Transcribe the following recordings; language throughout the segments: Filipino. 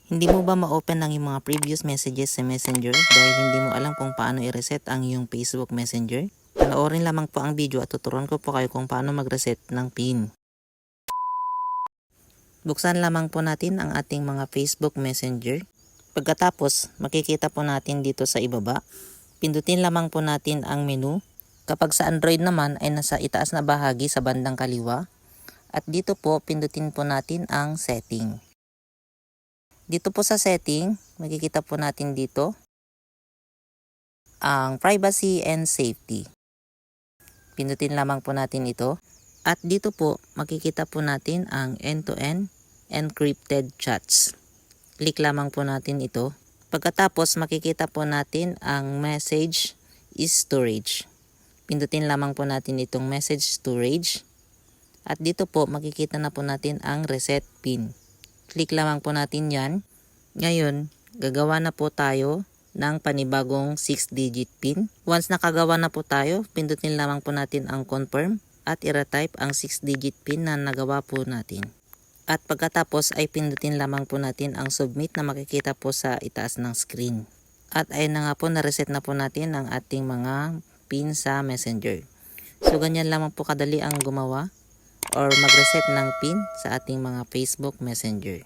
Hindi mo ba ma-open ang iyong mga previous messages sa Messenger dahil hindi mo alam kung paano i-reset ang iyong Facebook Messenger? Panoorin lamang po ang video at tuturuan ko po kayo kung paano mag-reset ng PIN. Buksan lamang po natin ang ating mga Facebook Messenger. Pagkatapos, makikita po natin dito sa ibaba. Pindutin lamang po natin ang menu. Kapag sa Android naman ay nasa itaas na bahagi sa bandang kaliwa. At dito po, pindutin po natin ang setting. Dito po sa setting, makikita po natin dito ang privacy and safety. Pindutin lamang po natin ito. At dito po, makikita po natin ang end-to-end encrypted chats. Click lamang po natin ito. Pagkatapos, makikita po natin ang message storage. Pindutin lamang po natin itong message storage. At dito po, makikita na po natin ang reset PIN. Click lamang po natin yan. Ngayon, gagawa na po tayo ng panibagong 6-digit PIN. Once nakagawa na po tayo, pindutin lamang po natin ang confirm at i-retype ang 6-digit PIN na nagawa po natin. At pagkatapos ay pindutin lamang po natin ang submit na makikita po sa itaas ng screen. At ayun na nga po, na-reset na po natin ang ating mga PIN sa Messenger. So ganyan lamang po kadali ang gumawa or mag-reset ng PIN sa ating mga Facebook Messenger.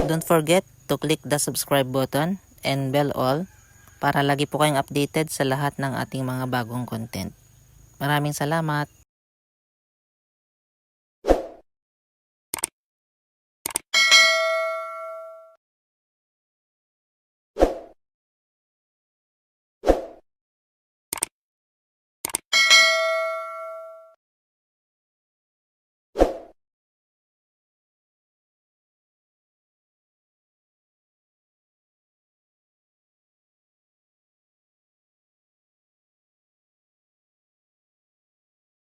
Don't forget to click the subscribe button and bell all para lagi po kayong updated sa lahat ng ating mga bagong content. Maraming salamat!